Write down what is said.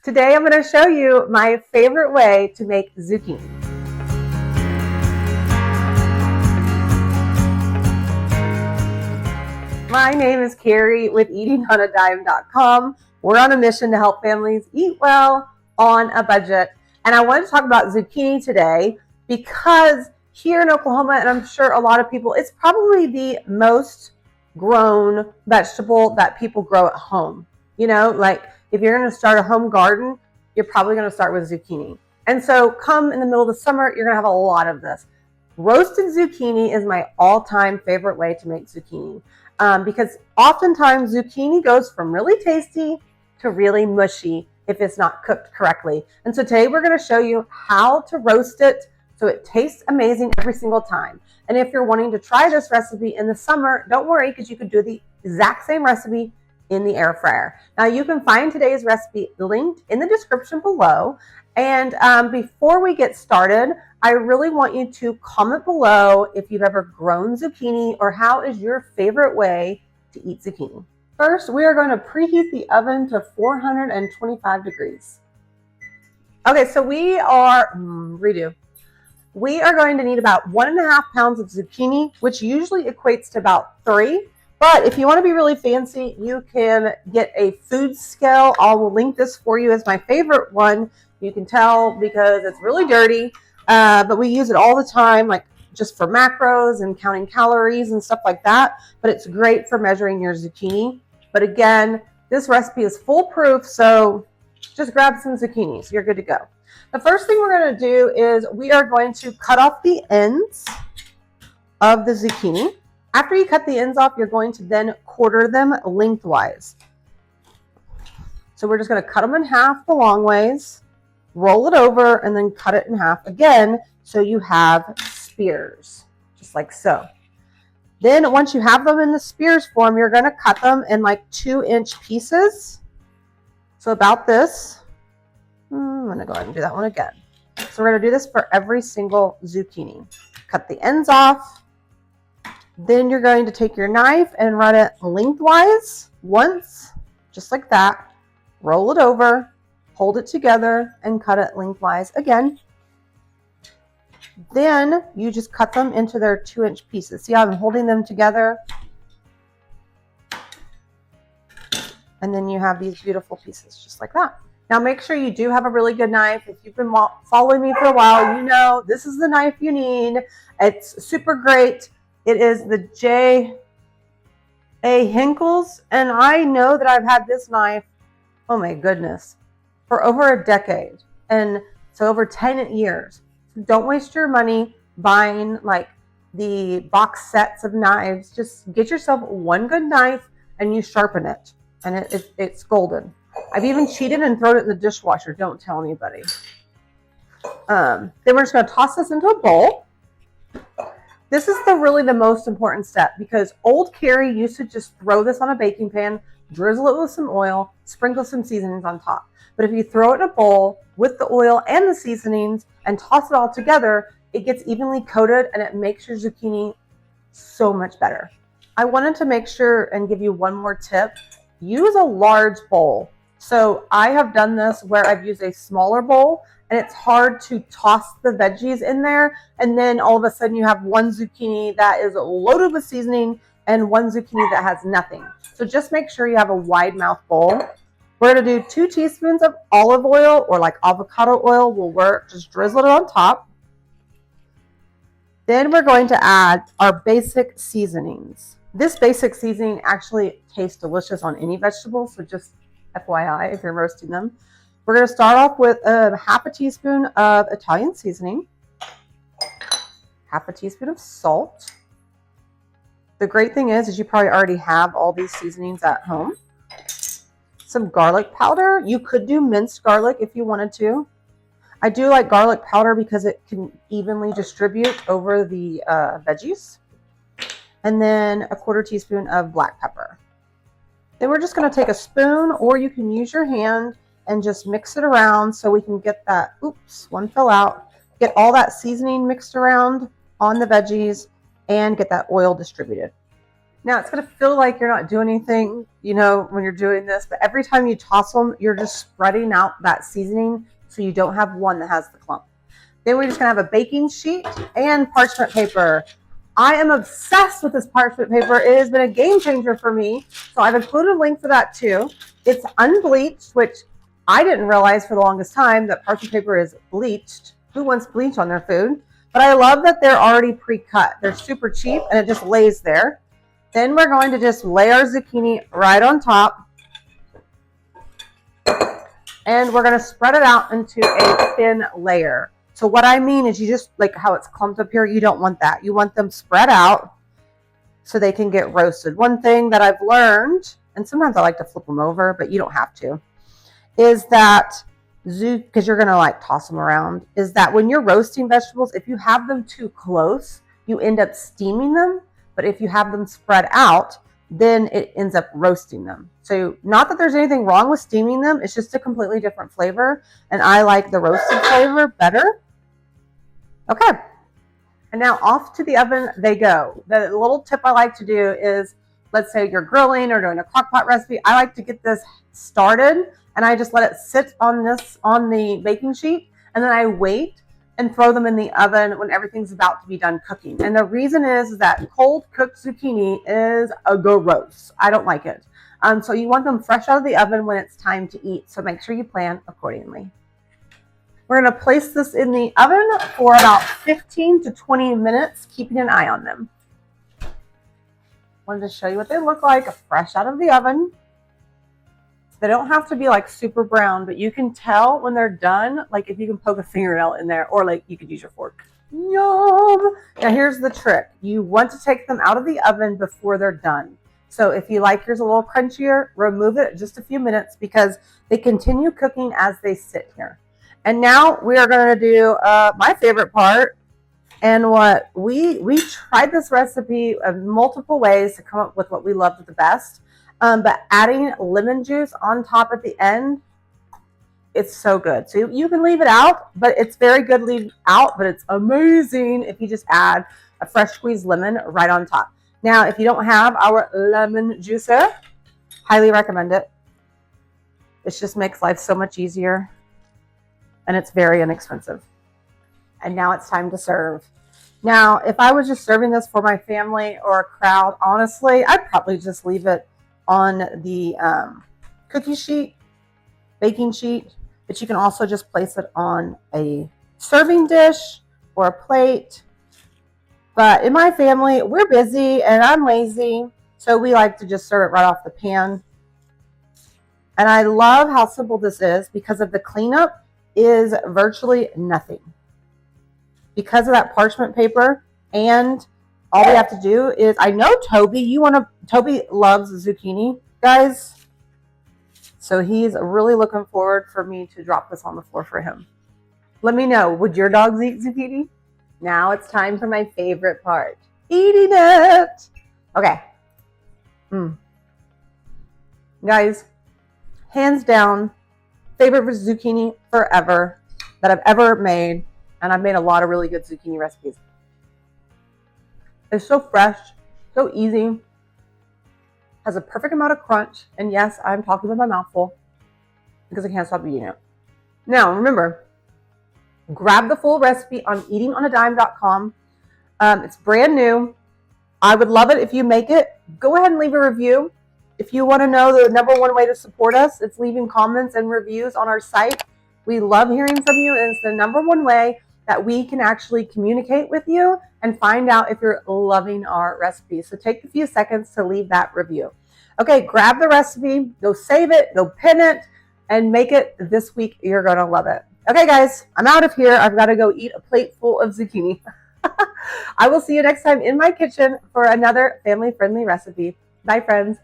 Today I'm going to show you my favorite way to make zucchini. My name is Carrie with eatingonadime.com. We're on a mission to help families eat well on a budget. And I wanted to talk about zucchini today because here in Oklahoma, and I'm sure a lot of people, it's probably the most grown vegetable that people grow at home. You know, like if you're going to start a home garden, you're probably going to start with zucchini. And so come in the middle of the summer, you're going to have a lot of this. Roasted zucchini is my all-time favorite way to make zucchini because oftentimes zucchini goes from really tasty to really mushy if it's not cooked correctly. And so today we're going to show you how to roast it so it tastes amazing every single time. And if you're wanting to try this recipe in the summer, don't worry because you could do the exact same recipe in the air fryer. Now you can find today's recipe linked in the description below. And before we get started, I really want you to comment below if you've ever grown zucchini or how is your favorite way to eat zucchini. First, we are going to preheat the oven to 425 degrees. Okay, so we are going to need about 1.5 pounds of zucchini, which usually equates to about 3. But if you want to be really fancy, you can get a food scale. I will link this for you as my favorite one. You can tell because it's really dirty, but we use it all the time, like just for macros and counting calories and stuff like that. But it's great for measuring your zucchini. But again, this recipe is foolproof, so just grab some zucchini, so you're good to go. The first thing we're going to do is we are going to cut off the ends of the zucchini. After you cut the ends off, you're going to then quarter them lengthwise. So we're just going to cut them in half the long ways, roll it over, and then cut it in half again so you have spears, just like so. Then once you have them in the spears form, you're going to cut them in like 2-inch pieces. So about this. I'm going to go ahead and do that one again. So we're going to do this for every single zucchini. Cut the ends off. Then you're going to take your knife and run it lengthwise once, just like that. Roll it over, hold it together, and cut it lengthwise again. Then you just cut them into their 2-inch pieces. See how I'm holding them together? And then you have these beautiful pieces just like that. Now make sure you do have a really good knife. If you've been following me for a while, you know this is the knife you need. It's super great. It is the J.A. Henckels, and I know that I've had this knife, oh my goodness, for over a decade, and so over 10 years. So don't waste your money buying like the box sets of knives. Just get yourself one good knife and you sharpen it, and it's golden. I've even cheated and thrown it in the dishwasher. Don't tell anybody. Then we're just going to toss this into a bowl. This is really the most important step because old Carrie used to just throw this on a baking pan, drizzle it with some oil, sprinkle some seasonings on top. But if you throw it in a bowl with the oil and the seasonings and toss it all together, it gets evenly coated and it makes your zucchini so much better. I wanted to make sure and give you one more tip. Use a large bowl. So I have done this where I've used a smaller bowl and it's hard to toss the veggies in there. And then all of a sudden you have one zucchini that is loaded with seasoning and one zucchini that has nothing. So just make sure you have a wide mouth bowl. We're going to do 2 teaspoons of olive oil or like avocado oil will work. Just drizzle it on top. Then we're going to add our basic seasonings. This basic seasoning actually tastes delicious on any vegetable. So just FYI if you're roasting them. We're going to start off with half a teaspoon of Italian seasoning, half a teaspoon of salt. The great thing is you probably already have all these seasonings at home. Some garlic powder. You could do minced garlic if you wanted to. I do like garlic powder because it can evenly distribute over the veggies. And then a 1/4 teaspoon of black pepper. Then we're just going to take a spoon, or you can use your hand and just mix it around so we can get that, oops, one fell out, get all that seasoning mixed around on the veggies and get that oil distributed. Now it's going to feel like you're not doing anything, you know, when you're doing this, but every time you toss them, you're just spreading out that seasoning so you don't have one that has the clump. Then we're just going to have a baking sheet and parchment paper. I am obsessed with this parchment paper. It has been a game changer for me. So I've included a link for that too. It's unbleached, which I didn't realize for the longest time that parchment paper is bleached. Who wants bleach on their food? But I love that they're already pre-cut. They're super cheap and it just lays there. Then we're going to just lay our zucchini right on top. And we're going to spread it out into a thin layer. So what I mean is you just, like how it's clumped up here, you don't want that. You want them spread out so they can get roasted. One thing that I've learned, and sometimes I like to flip them over, but you don't have to, is that, because you're going to like toss them around, is that when you're roasting vegetables, if you have them too close, you end up steaming them. But if you have them spread out, then it ends up roasting them. So not that there's anything wrong with steaming them. It's just a completely different flavor. And I like the roasted flavor better. Okay. And now off to the oven they go. The little tip I like to do is, let's say you're grilling or doing a crock pot recipe. I like to get this started and I just let it sit on the baking sheet. And then I wait and throw them in the oven when everything's about to be done cooking. And the reason is that cold cooked zucchini is gross. I don't like it. So you want them fresh out of the oven when it's time to eat. So make sure you plan accordingly. We're going to place this in the oven for about 15 to 20 minutes, keeping an eye on them. Wanted to show you what they look like fresh out of the oven. They don't have to be like super brown, but you can tell when they're done, like if you can poke a fingernail in there, or like you could use your fork. Yum! Now here's the trick. You want to take them out of the oven before they're done. So if you like yours a little crunchier, remove it just a few minutes because they continue cooking as they sit here. And now we are going to do my favorite part. And what we tried this recipe in multiple ways to come up with what we loved the best. But adding lemon juice on top at the end, it's so good. So you can leave it out, but it's very good leave out, but it's amazing if you just add a fresh squeezed lemon right on top. Now, if you don't have our lemon juicer, highly recommend it. It just makes life so much easier, and it's very inexpensive. And now it's time to serve. Now, if I was just serving this for my family or a crowd, honestly, I'd probably just leave it on the cookie sheet, baking sheet, but you can also just place it on a serving dish or a plate. But in my family, we're busy and I'm lazy, so we like to just serve it right off the pan. And I love how simple this is because of the cleanup is virtually nothing. Because of that parchment paper, and all we have to do is, I know Toby loves zucchini, guys. So he's really looking forward for me to drop this on the floor for him. Let me know, would your dogs eat zucchini? Now it's time for my favorite part, eating it. Okay. Guys, hands down, favorite zucchini forever that I've ever made. And I've made a lot of really good zucchini recipes. It's so fresh, so easy, has a perfect amount of crunch. And yes, I'm talking with my mouth full because I can't stop eating it. Now, remember, grab the full recipe on eatingonadime.com. It's brand new. I would love it if you make it. Go ahead and leave a review. If you want to know the #1 way to support us, it's leaving comments and reviews on our site. We love hearing from you, and it's the #1 way that we can actually communicate with you and find out if you're loving our recipe. So take a few seconds to leave that review. Okay, grab the recipe, go save it, go pin it, and make it this week. You're going to love it. Okay, guys, I'm out of here. I've got to go eat a plate full of zucchini. I will see you next time in my kitchen for another family-friendly recipe. Bye, friends.